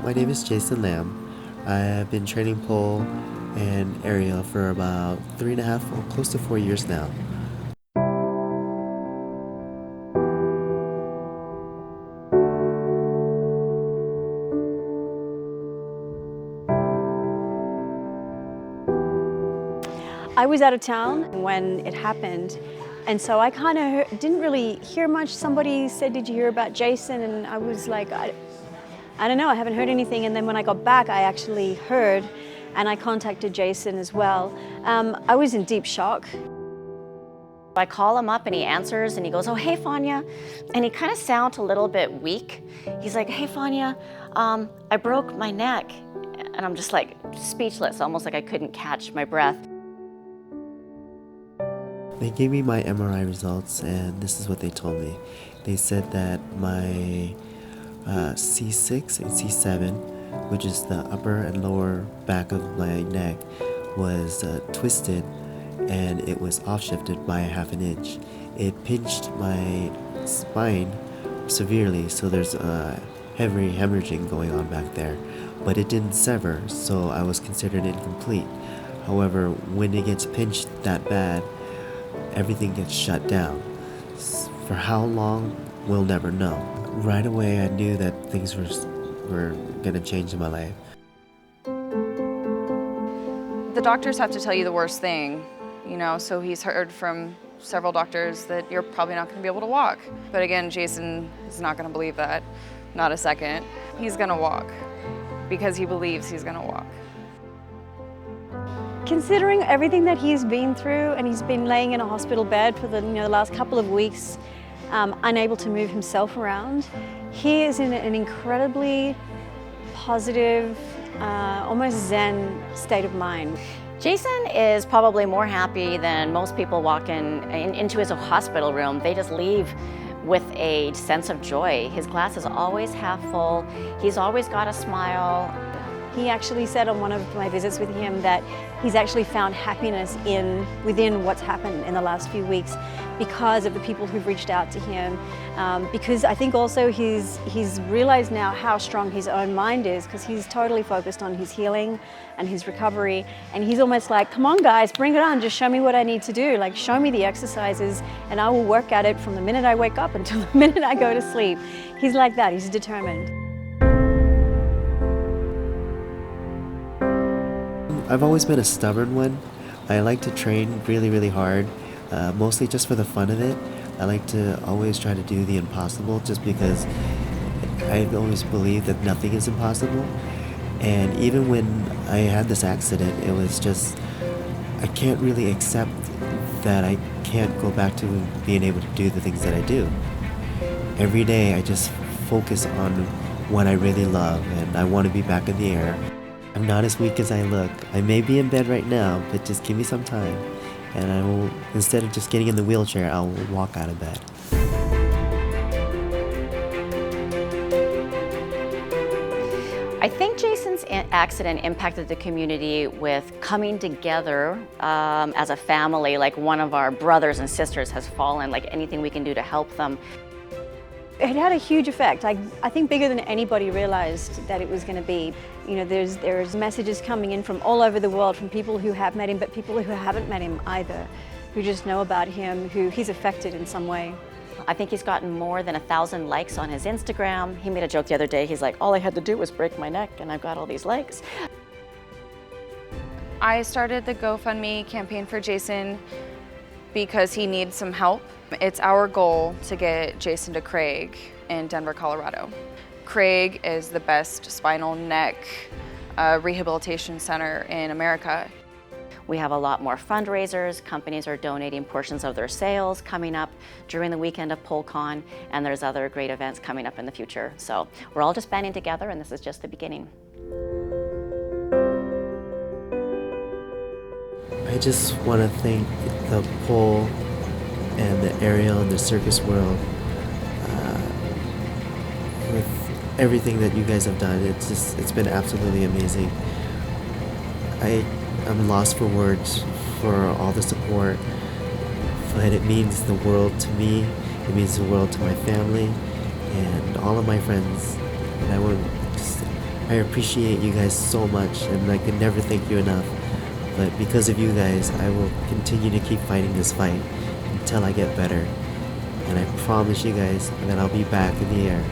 my name is Jason Lamb. I've been training pole and aerial for about 3.5, or close to 4 years now. I was out of town when it happened, and so I kind of didn't really hear much. Somebody said, "Did you hear about Jason?" And I was like, I don't know, I haven't heard anything. And then when I got back, I actually heard, and I contacted Jason as well. I was in deep shock. I call him up and he answers and he goes, "Oh, hey, Fanya." And he kind of sounds a little bit weak. He's like, "Hey, Fanya, I broke my neck." And I'm just like speechless, almost like I couldn't catch my breath. They gave me my MRI results, and this is what they told me. They said that my C6 and C7, which is the upper and lower back of my neck, was twisted, and it was off-shifted by 1/2 inch. It pinched my spine severely, so there's heavy hemorrhaging going on back there. But it didn't sever, so I was considered incomplete. However, when it gets pinched that bad, everything gets shut down. For how long, we'll never know. Right away, I knew that things were gonna change in my life. The doctors have to tell you the worst thing, you know, so he's heard from several doctors that you're probably not gonna be able to walk. But again, Jason is not gonna believe that, not a second. He's gonna walk because he believes he's gonna walk. Considering everything that he's been through, and he's been laying in a hospital bed for the last couple of weeks, unable to move himself around, he is in an incredibly positive, almost zen state of mind. Jason is probably more happy than most people walk into his hospital room. They just leave with a sense of joy. His glass is always half full. He's always got a smile. He actually said on one of my visits with him that he's actually found happiness within what's happened in the last few weeks because of the people who've reached out to him. Because I think also he's realized now how strong his own mind is, because he's totally focused on his healing and his recovery. And he's almost like, "Come on guys, bring it on, just show me what I need to do. Like, show me the exercises and I will work at it from the minute I wake up until the minute I go to sleep." He's like that, he's determined. I've always been a stubborn one. I like to train really, really hard, mostly just for the fun of it. I like to always try to do the impossible, just because I've always believed that nothing is impossible. And even when I had this accident, it was just, I can't really accept that I can't go back to being able to do the things that I do. Every day I just focus on what I really love, and I want to be back in the air. I'm not as weak as I look. I may be in bed right now, but just give me some time, and I will, instead of just getting in the wheelchair, I'll walk out of bed. I think Jason's accident impacted the community with coming together as a family, like one of our brothers and sisters has fallen, like anything we can do to help them. It had a huge effect. I think bigger than anybody realized that it was going to be. You know, there's messages coming in from all over the world, from people who have met him, but people who haven't met him either, who just know about him, who he's affected in some way. I think he's gotten more than 1,000 likes on his Instagram. He made a joke the other day. He's like, "All I had to do was break my neck and I've got all these likes." I started the GoFundMe campaign for Jason because he needs some help. It's our goal to get Jason to Craig in Denver, Colorado. Craig is the best spinal neck rehabilitation center in America. We have a lot more fundraisers. Companies are donating portions of their sales coming up during the weekend of PoleCon, and there's other great events coming up in the future. So we're all just banding together, and this is just the beginning. I just want to thank the pole and the aerial and the circus world with everything that you guys have done. It's been absolutely amazing. I'm lost for words for all the support, but it means the world to me. It means the world to my family and all of my friends. And I want to just I appreciate you guys so much, and I can never thank you enough. But because of you guys, I will continue to keep fighting this fight until I get better. And I promise you guys that I'll be back in the air